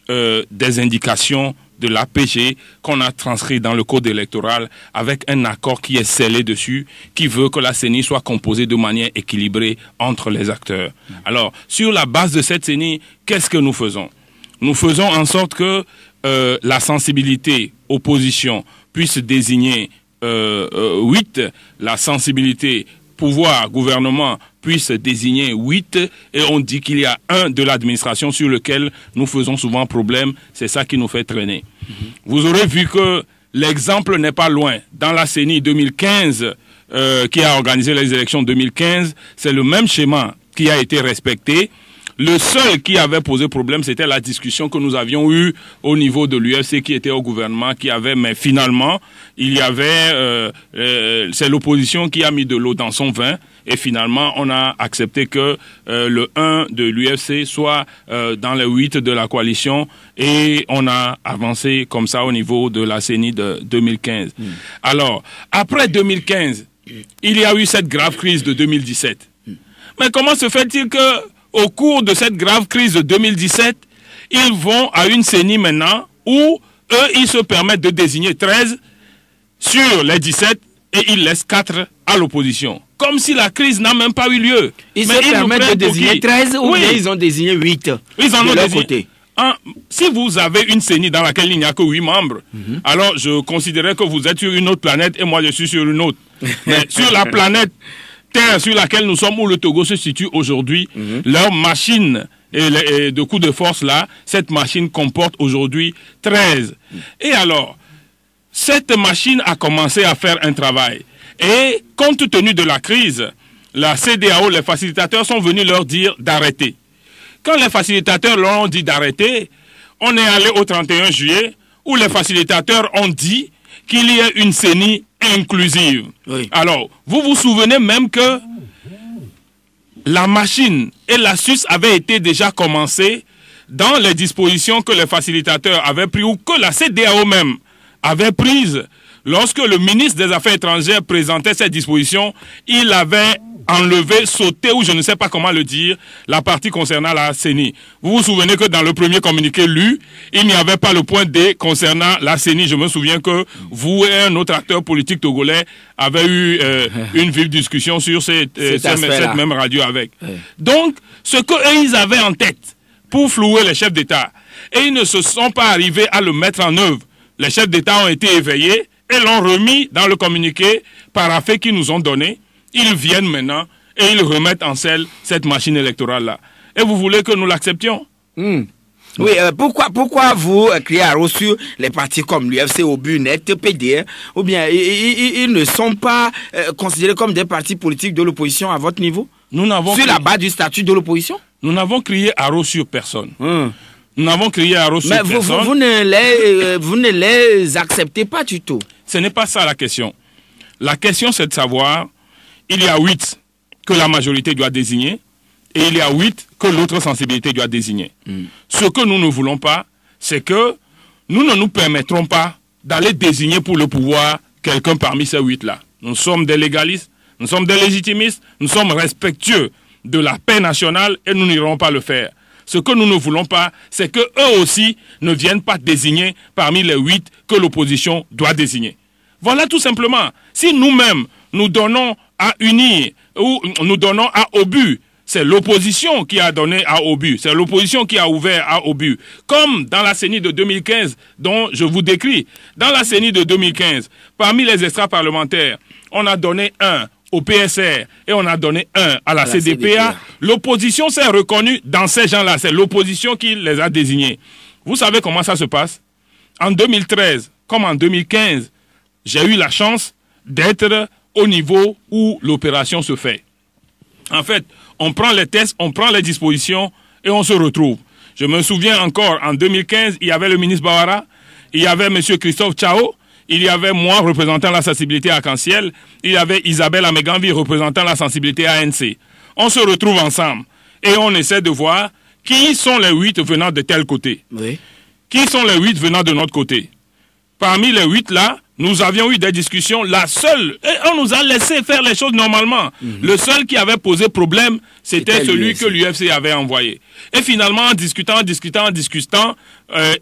des indications de l'APG qu'on a transcrit dans le code électoral avec un accord qui est scellé dessus, qui veut que la CENI soit composée de manière équilibrée entre les acteurs. Alors, sur la base de cette CENI, qu'est-ce que nous faisons? Nous faisons en sorte que la sensibilité opposition puisse désigner 8, la sensibilité pouvoir, gouvernement, puisse désigner 8, et on dit qu'il y a un de l'administration sur lequel nous faisons souvent problème, c'est ça qui nous fait traîner. Vous aurez vu que l'exemple n'est pas loin. Dans la CENI 2015, qui a organisé les élections 2015, c'est le même schéma qui a été respecté. Le seul qui avait posé problème, c'était la discussion que nous avions eue au niveau de l'UFC qui était au gouvernement, mais finalement, il y avait, c'est l'opposition qui a mis de l'eau dans son vin, et finalement, on a accepté que le 1 de l'UFC soit dans les 8 de la coalition, et on a avancé comme ça au niveau de la CENI de 2015. Alors, après 2015, il y a eu cette grave crise de 2017. Mais comment se fait-il que au cours de cette grave crise de 2017, ils vont à une CENI maintenant où eux, ils se permettent de désigner 13 sur les 17 et ils laissent 4 à l'opposition. Comme si la crise n'a même pas eu lieu. Ils se permettent de désigner 13 ou bien ils ont désigné 8 ils en de ont leur désigné. côté. si vous avez une CENI dans laquelle il n'y a que 8 membres, alors je considérais que vous êtes sur une autre planète et moi je suis sur une autre. Mais sur la planète Terre sur laquelle nous sommes, où le Togo se situe aujourd'hui, leur machine et de coup de force là, cette machine comporte aujourd'hui 13. Et alors, cette machine a commencé à faire un travail. Et compte tenu de la crise, la CEDEAO, les facilitateurs sont venus leur dire d'arrêter. Quand les facilitateurs leur ont dit d'arrêter, on est allé au 31 juillet où les facilitateurs ont dit qu'il y ait une CENI inclusive. Oui. Alors, vous vous souvenez même que la machine et l'astuce avaient été déjà commencées dans les dispositions que les facilitateurs avaient prises ou que la CEDEAO même avait prises. Lorsque le ministre des Affaires étrangères présentait ces dispositions, il avait enlevé, sauté, ou je ne sais pas comment le dire, la partie concernant la CENI. Vous vous souvenez que dans le premier communiqué lu, il n'y avait pas le point D concernant la CENI. Je me souviens que vous et un autre acteur politique togolais avez eu une vive discussion sur cette même radio avec. Oui. Donc, ce qu'ils avaient en tête pour flouer les chefs d'État, et ils ne se sont pas arrivés à le mettre en œuvre. Les chefs d'État ont été éveillés et l'ont remis dans le communiqué paraphé qu'ils nous ont donné. Ils viennent maintenant et ils remettent en selle cette machine électorale-là. Et vous voulez que nous l'acceptions? Oui, pourquoi vous criez à sur les partis comme l'UFC, OBU, NET, PDR, ou bien ils ne sont pas considérés comme des partis politiques de l'opposition à votre niveau? Sur la base du statut de l'opposition? Nous n'avons crié à sur personne. Nous n'avons crié à sur personne. Mais vous ne les acceptez pas du tout. Ce n'est pas ça la question. La question, c'est de savoir, il y a 8 que la majorité doit désigner et il y a 8 que l'autre sensibilité doit désigner. Ce que nous ne voulons pas, c'est que nous ne nous permettrons pas d'aller désigner pour le pouvoir quelqu'un parmi ces 8-là. Nous sommes des légalistes, nous sommes des légitimistes, nous sommes respectueux de la paix nationale et nous n'irons pas le faire. Ce que nous ne voulons pas, c'est qu'eux aussi ne viennent pas désigner parmi les 8 que l'opposition doit désigner. Voilà tout simplement. Si nous-mêmes, nous donnons à UNIR ou nous donnons à OBU, c'est l'opposition qui a donné à OBU, c'est l'opposition qui a ouvert à OBU. Comme dans la CENI de 2015 dont je vous décris. Dans la CENI de 2015, parmi les extra-parlementaires, on a donné 1 au PSR et on a donné 1 à la CDPA. L'opposition s'est reconnue dans ces gens-là. C'est l'opposition qui les a désignés. Vous savez comment ça se passe? En 2013, comme en 2015, j'ai eu la chance d'être au niveau où l'opération se fait. En fait, on prend les tests, on prend les dispositions et on se retrouve. Je me souviens encore, en 2015, il y avait le ministre Bawara, il y avait M. Christophe Chao, il y avait moi représentant la sensibilité arc-en-ciel, il y avait Isabelle Ameganvi représentant la sensibilité ANC. On se retrouve ensemble et on essaie de voir qui sont les 8 venant de tel côté. Oui. Qui sont les 8 venant de notre côté. Parmi les 8 là, nous avions eu des discussions. La seule, et on nous a laissé faire les choses normalement. Le seul qui avait posé problème, c'était celui que l'UFC avait envoyé. Et finalement, en discutant,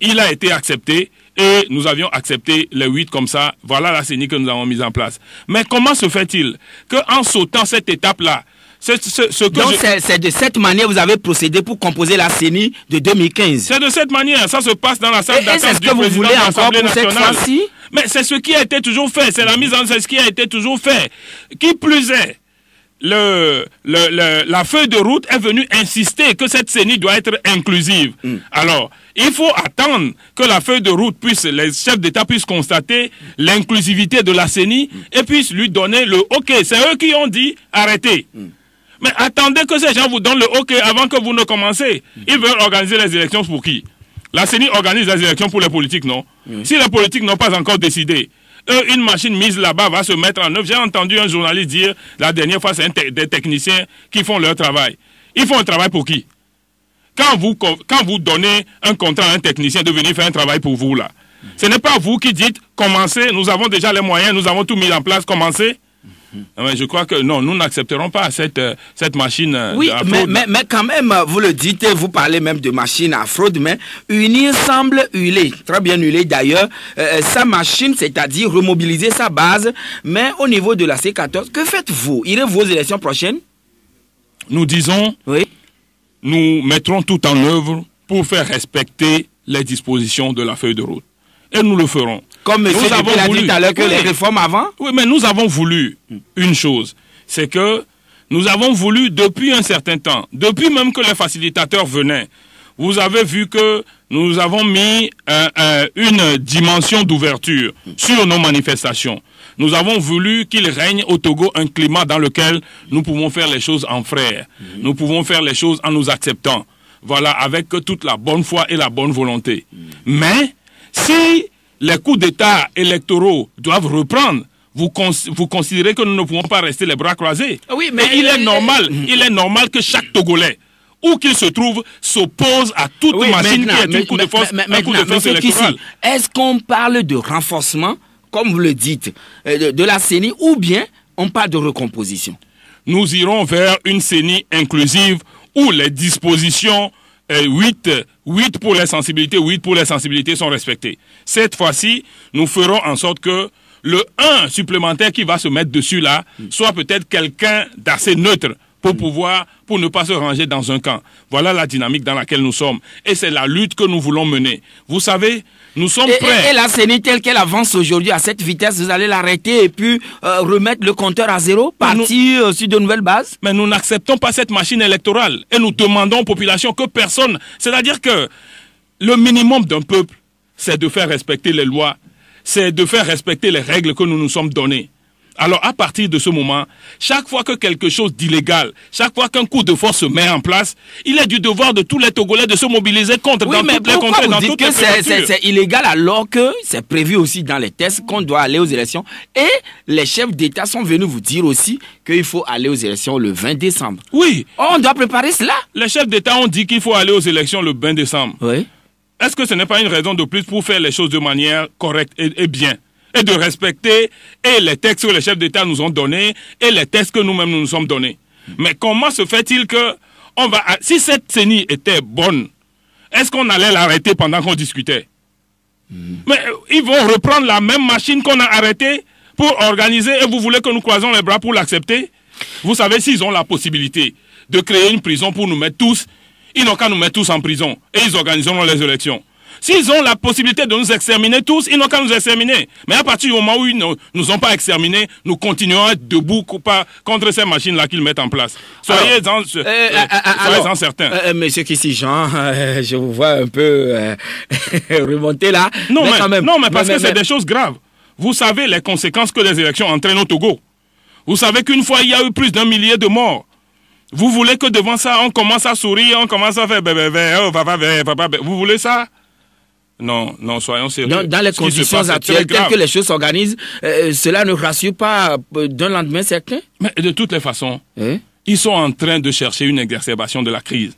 il a été accepté. Et nous avions accepté les 8 comme ça. Voilà la CENI que nous avons mise en place. Mais comment se fait-il qu'en sautant cette étape-là, donc c'est de cette manière que vous avez procédé pour composer la CENI de 2015. C'est de cette manière, ça se passe dans la salle d'attente du président de l'Assemblée nationale. Mais c'est ce qui a été toujours fait, c'est la mise en place qui a été toujours fait. Qui plus est, la feuille de route est venue insister que cette CENI doit être inclusive. Alors, il faut attendre que la feuille de route les chefs d'État puissent constater l'inclusivité de la CENI et puissent lui donner le OK. C'est eux qui ont dit arrêtez. Mais attendez que ces gens vous donnent le OK avant que vous ne commencez. Ils veulent organiser les élections pour qui? La CENI organise les élections pour les politiques, non? Si les politiques n'ont pas encore décidé, une machine mise là-bas va se mettre en œuvre. J'ai entendu un journaliste dire, la dernière fois, c'est des techniciens qui font leur travail. Ils font un travail pour qui? Quand vous donnez un contrat à un technicien de venir faire un travail pour vous, là, ce n'est pas vous qui dites, commencez, nous avons déjà les moyens, nous avons tout mis en place, commencez. Je crois que non, nous n'accepterons pas cette machine. Oui, mais quand même, vous le dites, vous parlez même de machine à fraude, mais UNIR semble huiler, très bien huiler d'ailleurs, sa machine, c'est-à-dire remobiliser sa base, mais au niveau de la C14, que faites-vous? Irez-vous aux élections prochaines? Nous disons, oui. Nous mettrons tout en œuvre pour faire respecter les dispositions de la feuille de route. Et nous le ferons. Comme M. Dupé l'a dit tout à l'heure que les réformes avant. Oui, mais nous avons voulu une chose, c'est que nous avons voulu depuis un certain temps, depuis même que les facilitateurs venaient, vous avez vu que nous avons mis une dimension d'ouverture sur nos manifestations. Nous avons voulu qu'il règne au Togo un climat dans lequel nous pouvons faire les choses en frères. Nous pouvons faire les choses en nous acceptant. Voilà, avec toute la bonne foi et la bonne volonté. Mais si les coups d'État électoraux doivent reprendre, vous considérez que nous ne pouvons pas rester les bras croisés. Oui, mais il est normal que chaque Togolais, où qu'il se trouve, s'oppose à toute machine qui est un coup de force électoral. Est-ce qu'on parle de renforcement, comme vous le dites, de la CENI, ou bien on parle de recomposition? Nous irons vers une CENI inclusive où les dispositions 8 pour les sensibilités, 8 pour les sensibilités sont respectées. Cette fois-ci, nous ferons en sorte que le 1 supplémentaire qui va se mettre dessus là soit peut-être quelqu'un d'assez neutre pour ne pas se ranger dans un camp. Voilà la dynamique dans laquelle nous sommes. Et c'est la lutte que nous voulons mener. Vous savez, nous sommes prêts. Et la CENI telle qu'elle avance aujourd'hui à cette vitesse, vous allez l'arrêter et puis remettre le compteur à zéro, partir sur de nouvelles bases? Mais nous n'acceptons pas cette machine électorale. Et nous demandons aux populations que personne... C'est-à-dire que le minimum d'un peuple, c'est de faire respecter les lois, c'est de faire respecter les règles que nous nous sommes données. Alors, à partir de ce moment, chaque fois que quelque chose d'illégal, chaque fois qu'un coup de force se met en place, il est du devoir de tous les Togolais de se mobiliser contre dans toutes les contrées, dans toutes les préfectures. C'est illégal alors que c'est prévu aussi dans les tests qu'on doit aller aux élections. Et les chefs d'État sont venus vous dire aussi qu'il faut aller aux élections le 20 décembre. Oui. On doit préparer cela. Les chefs d'État ont dit qu'il faut aller aux élections le 20 décembre. Oui. Est-ce que ce n'est pas une raison de plus pour faire les choses de manière correcte et bien? Et de respecter et les textes que les chefs d'État nous ont donnés et les textes que nous-mêmes nous sommes donnés. Mais comment se fait-il que si cette CENI était bonne, est-ce qu'on allait l'arrêter pendant qu'on discutait? Mais ils vont reprendre la même machine qu'on a arrêtée pour organiser et vous voulez que nous croisons les bras pour l'accepter? Vous savez, s'ils ont la possibilité de créer une prison pour nous mettre tous, ils n'ont qu'à nous mettre tous en prison et ils organiseront les élections. S'ils ont la possibilité de nous exterminer tous, ils n'ont qu'à nous exterminer. Mais à partir du moment où ils ne nous ont pas exterminés, nous continuerons à être debout contre ces machines-là qu'ils mettent en place. Soyez-en certains. Monsieur Kissi-Jean, je vous vois un peu remonter là. Non, mais parce que c'est des choses graves. Vous savez les conséquences que les élections entraînent au Togo. Vous savez qu'une fois, il y a eu plus d'1 millier de morts. Vous voulez que devant ça, on commence à sourire, on commence à faire vous voulez ça? Non, soyons sérieux. Dans les conditions actuelles, telles que les choses s'organisent, cela ne rassure pas d'un lendemain certain? Mais de toutes les façons, ils sont en train de chercher une exacerbation de la crise.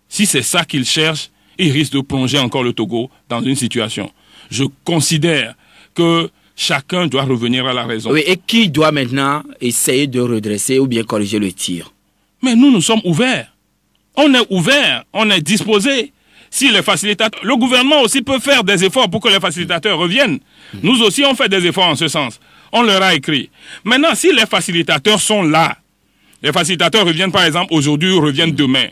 Si c'est ça qu'ils cherchent, ils risquent de plonger encore le Togo dans une situation. Je considère que chacun doit revenir à la raison. Oui, et qui doit maintenant essayer de redresser ou bien corriger le tir? Mais nous sommes ouverts. On est ouverts, on est disposés. Si les facilitateurs... Le gouvernement aussi peut faire des efforts pour que les facilitateurs reviennent. Nous aussi, on fait des efforts en ce sens. On leur a écrit. Maintenant, si les facilitateurs sont là, les facilitateurs reviennent par exemple aujourd'hui ou reviennent demain,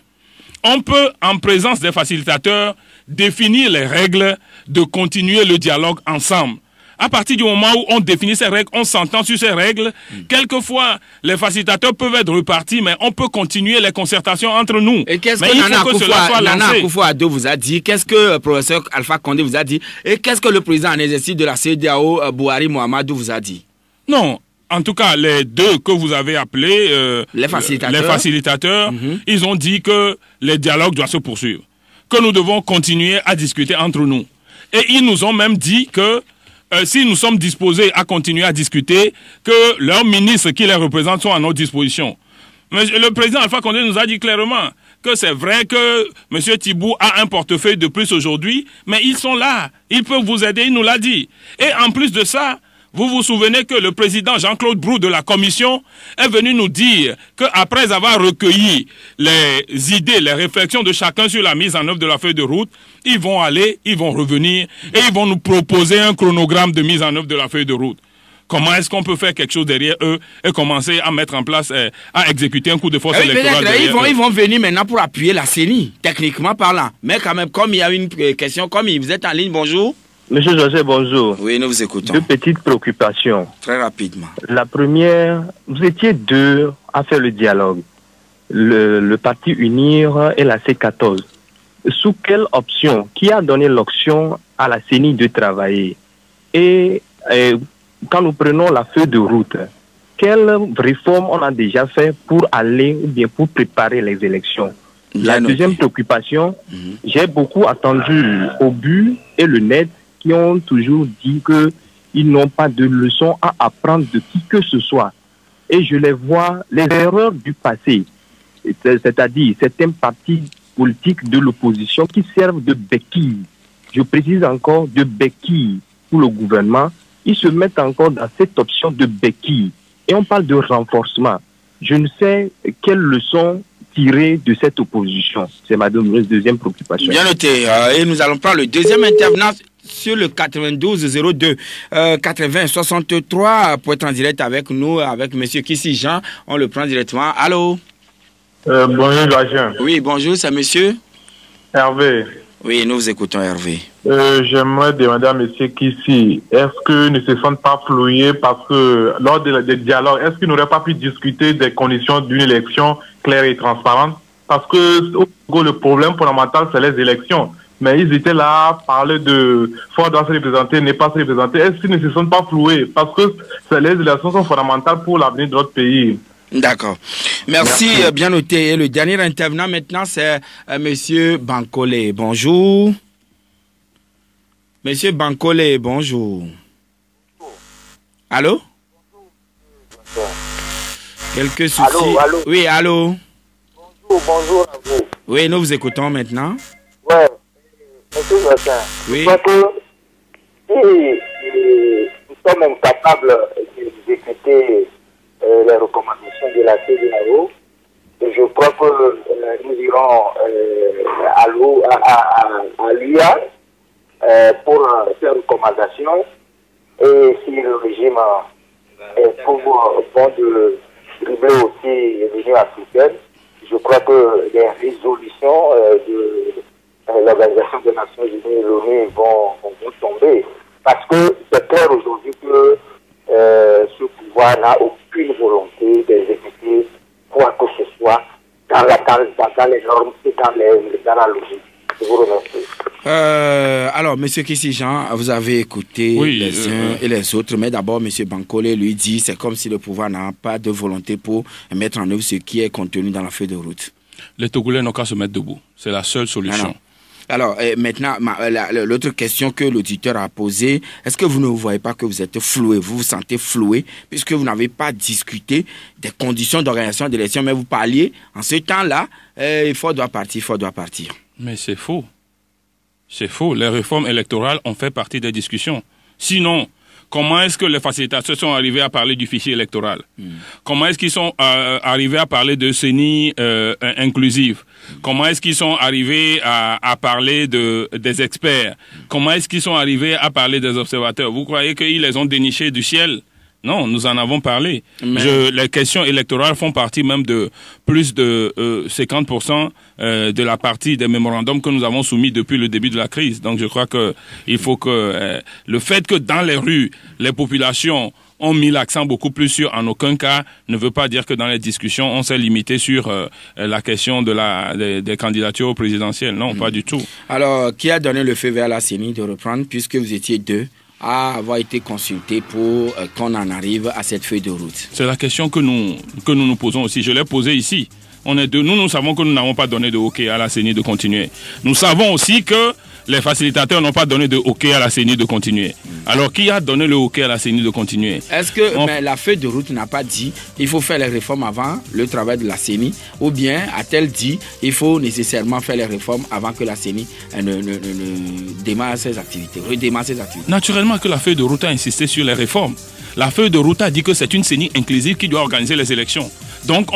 on peut, en présence des facilitateurs, définir les règles de continuer le dialogue ensemble. À partir du moment où on définit ces règles, on s'entend sur ces règles. Quelquefois, les facilitateurs peuvent être repartis, mais on peut continuer les concertations entre nous. Et qu'est-ce que Nana Akufo-Addo vous a dit? Qu'est-ce que le professeur Alpha Condé vous a dit? Et qu'est-ce que le président en exercice de la CEDEAO, Buhari Mohamedou, vous a dit? Non. En tout cas, les deux que vous avez appelés, les facilitateurs, ils ont dit que les dialogues doivent se poursuivre. Que nous devons continuer à discuter entre nous. Et ils nous ont même dit que si nous sommes disposés à continuer à discuter, que leurs ministres qui les représentent sont à notre disposition. Mais le président Alpha Condé nous a dit clairement que c'est vrai que M. Thibou a un portefeuille de plus aujourd'hui, mais ils sont là, ils peuvent vous aider, il nous l'a dit. Et en plus de ça, vous vous souvenez que le président Jean-Claude Brou de la Commission est venu nous dire qu'après avoir recueilli les idées, les réflexions de chacun sur la mise en œuvre de la feuille de route, ils vont aller, ils vont revenir et ils vont nous proposer un chronogramme de mise en œuvre de la feuille de route. Comment est-ce qu'on peut faire quelque chose derrière eux et commencer à mettre en place, à exécuter un coup de force électorale derrière eux? Ils vont venir maintenant pour appuyer la CENI, techniquement parlant. Mais quand même, comme il y a une question, comme vous êtes en ligne, bonjour. Monsieur José, bonjour. Oui, nous vous écoutons. Deux petites préoccupations. Très rapidement. La première, vous étiez deux à faire le dialogue. Le parti Unir et la C14. Sous quelle option? Qui a donné l'option à la CENI de travailler? Et quand nous prenons la feuille de route, quelles réformes on a déjà fait pour aller ou bien pour préparer les élections? La deuxième préoccupation, j'ai beaucoup attendu Obu et le NED qui ont toujours dit qu'ils n'ont pas de leçons à apprendre de qui que ce soit. Et je les vois, les erreurs du passé, c'est-à-dire certains partis politiques de l'opposition qui servent de béquille. Je précise encore, de béquille pour le gouvernement. Ils se mettent encore dans cette option de béquille. Et on parle de renforcement. Je ne sais quelle leçon tirer de cette opposition. C'est ma deuxième préoccupation. Bien noté. Et nous allons prendre le deuxième intervenant sur le 92 02 80 63 pour être en direct avec nous, avec monsieur Kissi Jean. On le prend directement. Allô? Bonjour, Jean. Oui, bonjour, c'est monsieur Hervé. Oui, nous vous écoutons, Hervé. J'aimerais demander à monsieur Kissi, est-ce qu'ils ne se sentent pas floués parce que lors des dialogues, est-ce qu'ils n'auraient pas pu discuter des conditions d'une élection claire et transparente? Parce que le problème fondamental, c'est les élections. Mais ils étaient là à parler de faut doit se représenter, n'est pas se représenter. Est-ce qu'ils ne se sentent pas floués? Parce que les élections sont fondamentales pour l'avenir de notre pays. D'accord. Merci, bien noté. Et le dernier intervenant maintenant, c'est monsieur Bankole. Bonjour. Monsieur Bankole, bonjour. Allô? Quelques soucis. Allô? Oui, allô? Bonjour à vous. Oui, nous vous écoutons maintenant. Ouais, monsieur Jossin. Oui. Je crois que si nous sommes incapables d'exécuter les recommandations de la CEDEAO, je crois que nous irons à l'UA pour ces recommandations. Et si le régime est bon de dribbler aussi l'Union africaine, je crois que les résolutions de l'Organisation des Nations Unies et l'ONU vont tomber. Parce que c'est clair aujourd'hui que ce pouvoir n'a aucune volonté d'exécuter quoi que ce soit dans les normes et dans la logique. Je vous remercie. Alors, monsieur Kissi Jean, vous avez écouté les uns et les autres, mais d'abord, monsieur Bankole lui dit c'est comme si le pouvoir n'a pas de volonté pour mettre en œuvre ce qui est contenu dans la feuille de route. Les Togolais n'ont qu'à se mettre debout. C'est la seule solution. Non. Alors, maintenant, l'autre question que l'auditeur a posée, est-ce que vous ne voyez pas que vous êtes floué, vous vous sentez floué, puisque vous n'avez pas discuté des conditions d'organisation de l'élection, mais vous parliez, en ce temps-là, il faut doit partir. Mais c'est faux. C'est faux. Les réformes électorales ont fait partie des discussions. Sinon, comment est-ce que les facilitateurs sont arrivés à parler du fichier électoral? Comment est-ce qu'ils sont arrivés à parler de CENI inclusive? Comment est-ce qu'ils sont arrivés à parler des experts? Comment est-ce qu'ils sont arrivés à parler des observateurs? Vous croyez qu'ils les ont dénichés du ciel? Non, nous en avons parlé. Les questions électorales font partie même de plus de 50% de la partie des mémorandums que nous avons soumis depuis le début de la crise. Donc je crois qu'il faut que le fait que dans les rues, les populations ont mis l'accent beaucoup plus sur en aucun cas ne veut pas dire que dans les discussions, on s'est limité sur la question des candidatures présidentielles. Non, pas du tout. Alors, qui a donné le feu vert à la CENI de reprendre, puisque vous étiez deux à avoir été consulté pour qu'on en arrive à cette feuille de route? C'est la question que nous posons aussi. Je l'ai posée ici. On est deux. Nous savons que nous n'avons pas donné de OK à la CENI de continuer. Nous savons aussi que les facilitateurs n'ont pas donné de OK à la CENI de continuer. Alors, qui a donné le OK à la CENI de continuer? Est-ce que mais la feuille de route n'a pas dit il faut faire les réformes avant le travail de la CENI? Ou bien a-t-elle dit il faut nécessairement faire les réformes avant que la CENI ne démarre ses activités, redémarre ses activités? Naturellement que la feuille de route a insisté sur les réformes. La feuille de route a dit que c'est une CENI inclusive qui doit organiser les élections. Donc,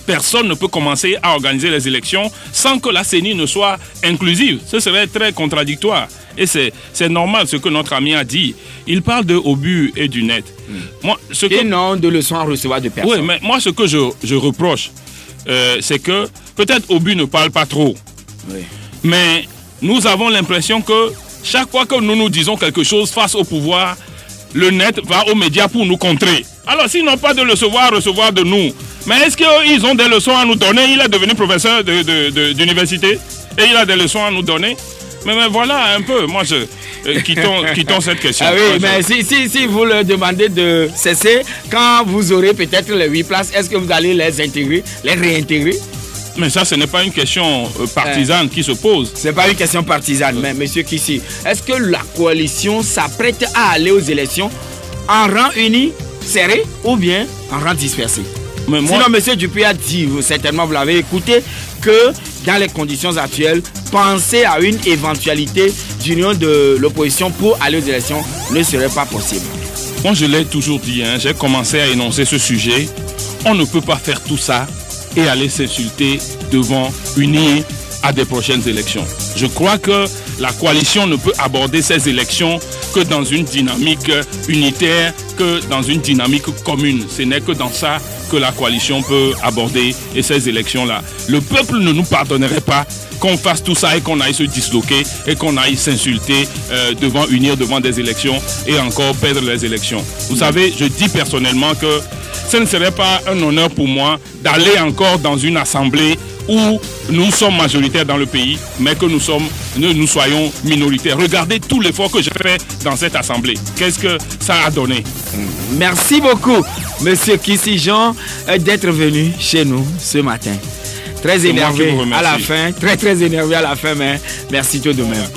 personne ne peut commencer à organiser les élections sans que la CENI ne soit inclusive. Ce serait très contradictoire. Et c'est normal ce que notre ami a dit. Il parle de Obu et du net. Moi, et non de leçons à recevoir de personne. Oui, mais moi, ce que je reproche, c'est que peut-être Obu ne parle pas trop. Oui. Mais nous avons l'impression que chaque fois que nous disons quelque chose face au pouvoir, le net va aux médias pour nous contrer. Alors, s'ils n'ont pas de recevoir de nous, mais est-ce qu'ils ont des leçons à nous donner? Il est devenu professeur d'université et il a des leçons à nous donner. Mais voilà un peu, moi, quittons cette question. Ah oui, mais si vous leur demandez de cesser, quand vous aurez peut-être les 8 places, est-ce que vous allez les réintégrer? Mais ça, ce n'est pas une question partisane qui se pose. Ce n'est pas une question partisane, mais monsieur Kissi, est-ce que la coalition s'apprête à aller aux élections en rang uni, serré, ou bien en rang dispersé? Mais moi... Sinon, monsieur Dupuis a dit, certainement vous l'avez écouté, que dans les conditions actuelles, penser à une éventualité d'union de l'opposition pour aller aux élections ne serait pas possible. Moi, je l'ai toujours dit, j'ai commencé à énoncer ce sujet. On ne peut pas faire tout ça et aller s'insulter devant unir à des prochaines élections. Je crois que la coalition ne peut aborder ces élections que dans une dynamique unitaire, que dans une dynamique commune. Ce n'est que dans ça que la coalition peut aborder et ces élections-là. Le peuple ne nous pardonnerait pas qu'on fasse tout ça et qu'on aille se disloquer et qu'on aille s'insulter unir devant des élections et encore perdre les élections. Vous savez, je dis personnellement que ce ne serait pas un honneur pour moi d'aller encore dans une assemblée où nous sommes majoritaires dans le pays, mais que nous soyons minoritaires. Regardez tout l'effort que j'ai fait dans cette assemblée. Qu'est-ce que ça a donné? Merci beaucoup, monsieur Kissi Jean, d'être venu chez nous ce matin. Très énervé à la fin, très énervé à la fin, mais merci tout de même.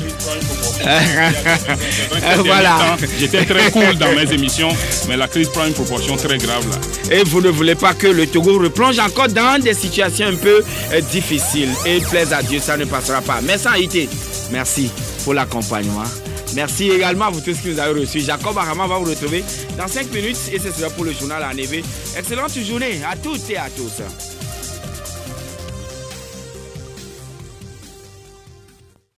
Voilà. J'étais très cool dans mes émissions, mais la crise prend une proportion très grave là. Et vous ne voulez pas que le Togo replonge encore dans des situations un peu difficiles. Et plaise à Dieu, ça ne passera pas. Mais sans Haïti, merci pour l'accompagnement. Merci également à vous tous qui nous avez reçus. Jacob Arama va vous retrouver dans 5 minutes et ce sera pour le journal à Neve. Excellente journée à toutes et à tous.